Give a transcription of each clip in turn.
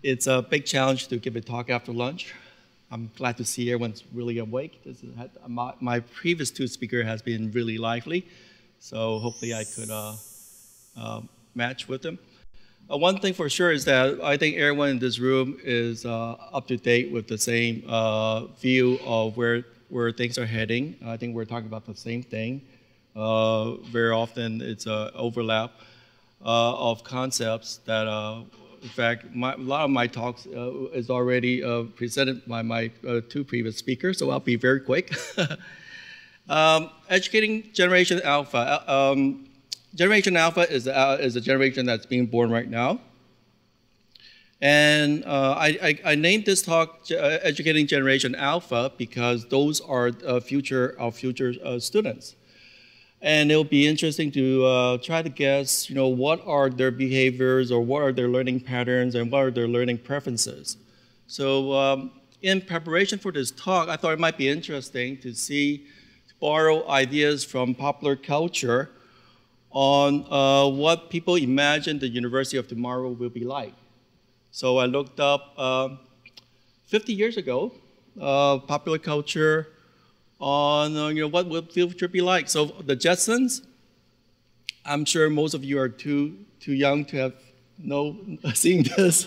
It's a big challenge to give a talk after lunch. I'm glad to see everyone's really awake. My previous two speakers has been really lively, so hopefully I could match with them. One thing for sure is that I think everyone in this room is up to date with the same view of where things are heading. I think we're talking about the same thing. Very often it's an overlap of concepts that, in fact, a lot of my talks is already presented by my two previous speakers, so I'll be very quick. Educating Generation Alpha. Generation Alpha is a generation that's being born right now. And I named this talk Educating Generation Alpha because those are our future students. And it'll be interesting to try to guess, what are their behaviors or what are their learning patterns and what are their learning preferences. So in preparation for this talk, I thought it might be interesting to borrow ideas from popular culture on what people imagine the University of tomorrow will be like. So I looked up 50 years ago, popular culture on what will the future be like. So the Jetsons, I'm sure most of you are too young to have seen this,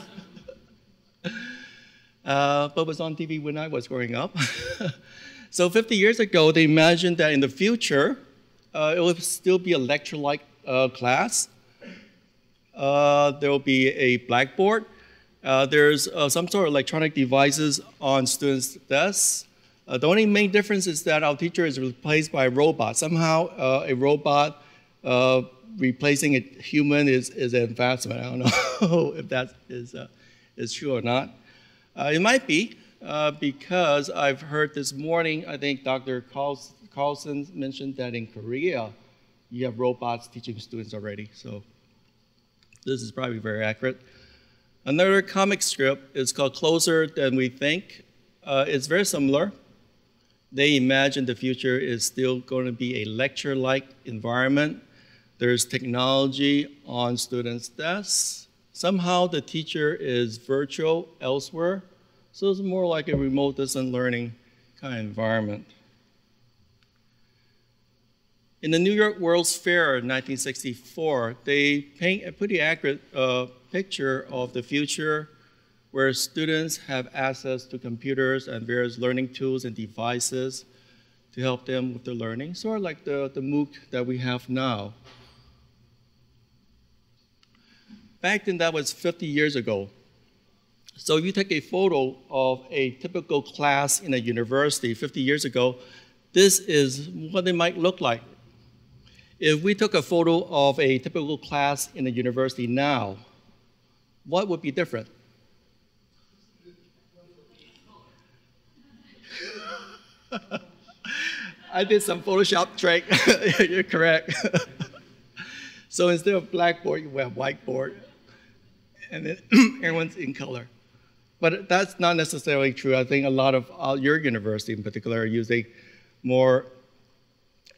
but it was on TV when I was growing up. So 50 years ago, they imagined that in the future, it will still be a lecture-like class. There will be a blackboard. There's some sort of electronic devices on students' desks. The only main difference is that our teacher is replaced by a robot. Somehow, a robot replacing a human is an advancement. I don't know if that is true or not. It might be, because I've heard this morning, I think Dr. Carlson mentioned that in Korea, you have robots teaching students already. So this is probably very accurate. Another comic strip is called Closer Than We Think. It's very similar. They imagine the future is still going to be a lecture-like environment. There's technology on students' desks. Somehow the teacher is virtual elsewhere. So it's more like a remote distance learning kind of environment. In the New York World's Fair in 1964, they paint a pretty accurate picture of the future where students have access to computers and various learning tools and devices to help them with their learning, sort of like the MOOC that we have now. Back then, that was 50 years ago. So if you take a photo of a typical class in a university 50 years ago, this is what it might look like. If we took a photo of a typical class in a university now, what would be different? I did some Photoshop trick. You're correct. So instead of blackboard, you have whiteboard, and then everyone's in color. But that's not necessarily true. I think a lot of your university in particular are using more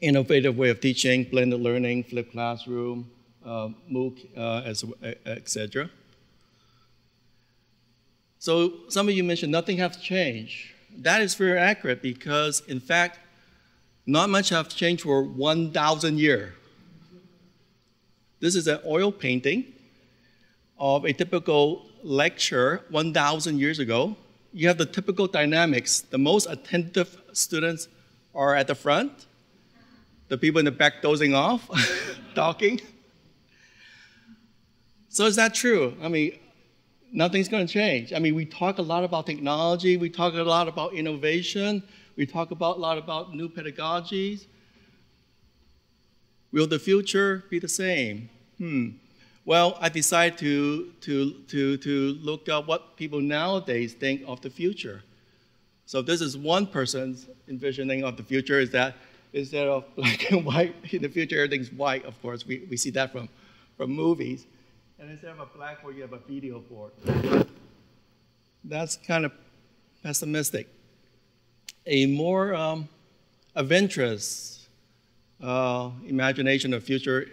innovative way of teaching, blended learning, flipped classroom, MOOC, etc. So some of you mentioned nothing has changed. That is very accurate because, in fact, not much has changed for 1,000 years. This is an oil painting of a typical lecture 1,000 years ago. You have the typical dynamics. The most attentive students are at the front. The people in the back dozing off, talking. So is that true? I mean, nothing's going to change. I mean, we talk a lot about technology. We talk a lot about innovation. We talk a lot about new pedagogies. Will the future be the same? Well, I decided to look at what people nowadays think of the future. So this is one person's envisioning of the future, is that instead of black and white, in the future everything's white, of course. We see that from movies. And instead of a blackboard, you have a video board. That's kind of pessimistic. A more adventurous imagination of future,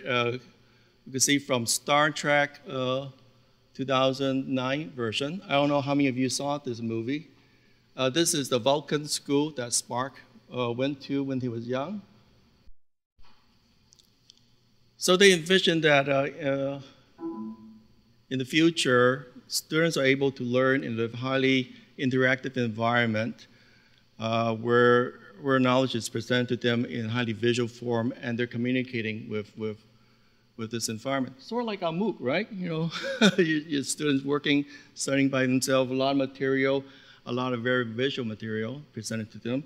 you can see from Star Trek 2009 version. I don't know how many of you saw this movie. This is the Vulcan school that Spark went to when he was young. So they envisioned that in the future, students are able to learn in a highly interactive environment where knowledge is presented to them in highly visual form, and they're communicating with this environment. Sort of like a MOOC, right? You know, your students working, studying by themselves, a lot of material, a lot of very visual material presented to them.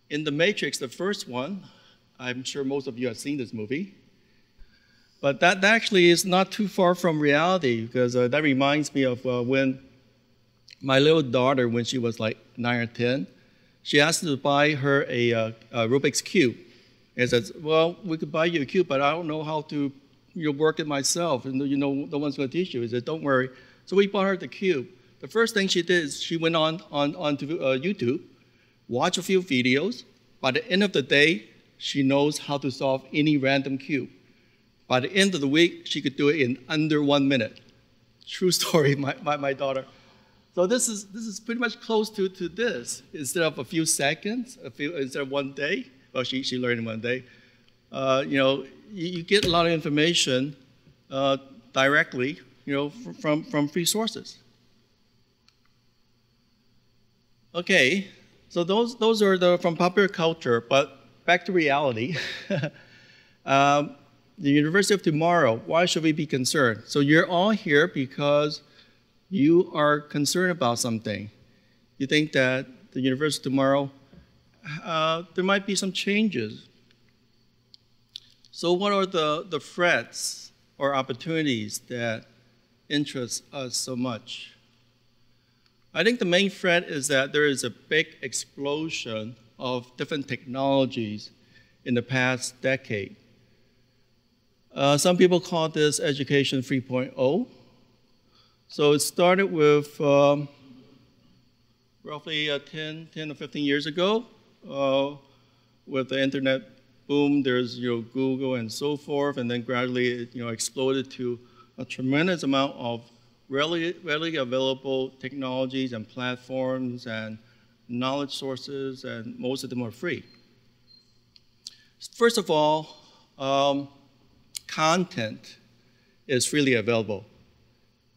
In The Matrix, the first one, I'm sure most of you have seen this movie, but that actually is not too far from reality, because that reminds me of when my little daughter, when she was like 9 or 10, she asked to buy her a Rubik's Cube. And says, well, we could buy you a cube, but I don't know how to work it myself, and no one's going to teach you. He said, don't worry. So we bought her the cube. The first thing she did is she went onto YouTube, watched a few videos. By the end of the day, she knows how to solve any random cube. By the end of the week, she could do it in under 1 minute. True story, my daughter. So this is pretty much close to this. Instead of a few seconds, instead of 1 day, well, she learned in 1 day. You get a lot of information directly, from free sources. Okay, so those are from popular culture, but back to reality. The University of Tomorrow, why should we be concerned? So you're all here because you are concerned about something. You think that the University of Tomorrow, there might be some changes. So what are the threats or opportunities that interest us so much? I think the main threat is that there is a big explosion of different technologies in the past decade. Some people call this Education 3.0. So it started with roughly 10 or 15 years ago. With the internet boom, there's Google and so forth, and then gradually it exploded to a tremendous amount of readily available technologies and platforms and knowledge sources, and most of them are free. First of all, content is freely available.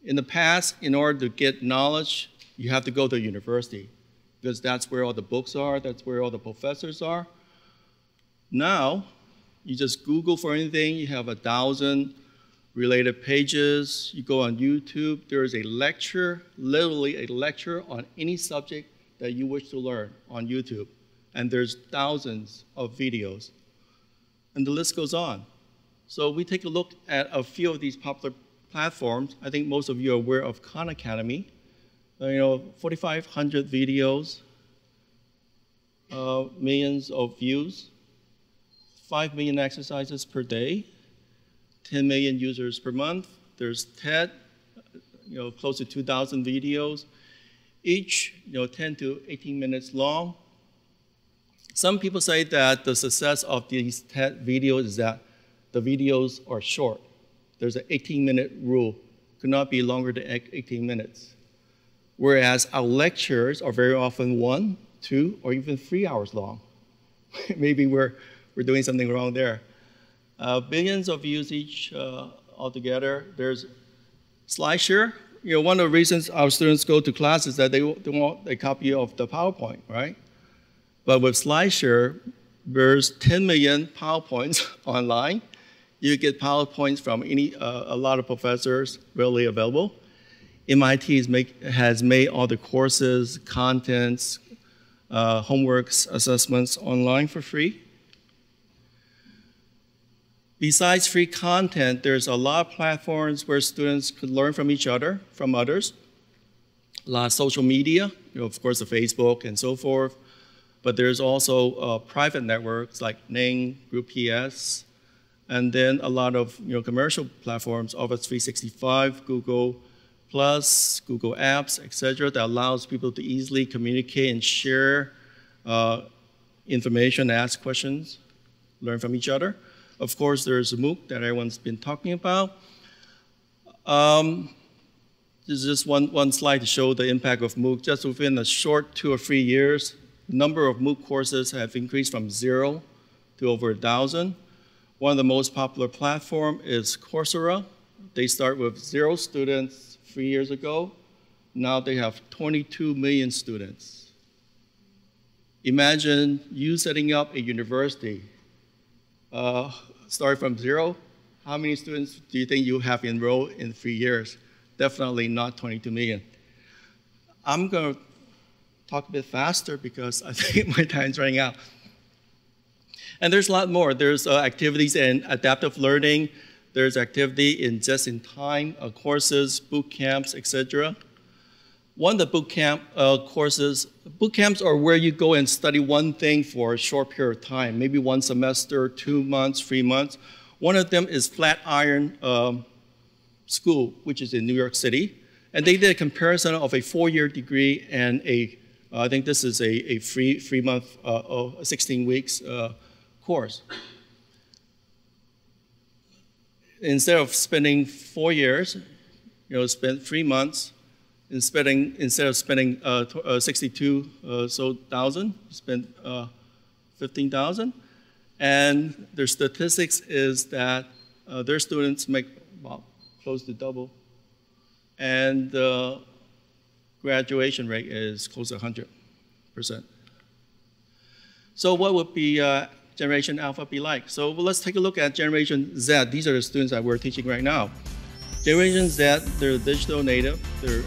In the past, in order to get knowledge, you have to go to a university, because that's where all the books are, that's where all the professors are. Now, you just Google for anything, you have 1,000 related pages, you go on YouTube, there is a lecture, literally a lecture on any subject that you wish to learn on YouTube. And there's thousands of videos. And the list goes on. So we take a look at a few of these popular platforms. I think most of you are aware of Khan Academy. 4,500 videos, millions of views, 5 million exercises per day, 10 million users per month. There's TED, close to 2,000 videos, each 10 to 18 minutes long. Some people say that the success of these TED videos is that the videos are short. There's an 18-minute rule. Could not be longer than 18 minutes. Whereas our lectures are very often 1, 2, or even 3 hours long. Maybe we're doing something wrong there. Billions of views each altogether. There's SlideShare. One of the reasons our students go to class is that they want a copy of the PowerPoint, right? But with SlideShare, there's 10 million PowerPoints online. You get PowerPoints from a lot of professors readily available. MIT has made all the courses, contents, homeworks, assessments online for free. Besides free content, there's a lot of platforms where students could learn from each other, from others. A lot of social media, of course, the Facebook and so forth. But there's also private networks like Ning, Group PS, and then a lot of commercial platforms, Office 365, Google Plus, Google Apps, etc., that allows people to easily communicate and share information, ask questions, learn from each other. Of course, there's a MOOC that everyone's been talking about. This is just one slide to show the impact of MOOC. Just within a short 2 or 3 years, the number of MOOC courses have increased from 0 to over 1,000. One of the most popular platforms is Coursera. They start with 0 students 3 years ago. Now they have 22 million students. Imagine you setting up a university. Start from 0. How many students do you think you have enrolled in 3 years? Definitely not 22 million. I'm going to talk a bit faster because I think my time's running out. And there's a lot more. There's activities in adaptive learning. There's activity in just-in-time courses, boot camps, etc. One of the boot camp courses, boot camps are where you go and study one thing for a short period of time, maybe 1 semester, 2 months, 3 months. One of them is Flatiron School, which is in New York City. And they did a comparison of a 4-year degree and I think this is a 3-month, 16 weeks course. Instead of spending 4 years, spend 3 months. Instead of spending 62,000, spend 15,000. And their statistics is that their students make about close to double, and the graduation rate is close to 100%. So what would be Generation Alpha be like? So let's take a look at Generation Z. These are the students that we're teaching right now. Generation Z, they're digital native. They're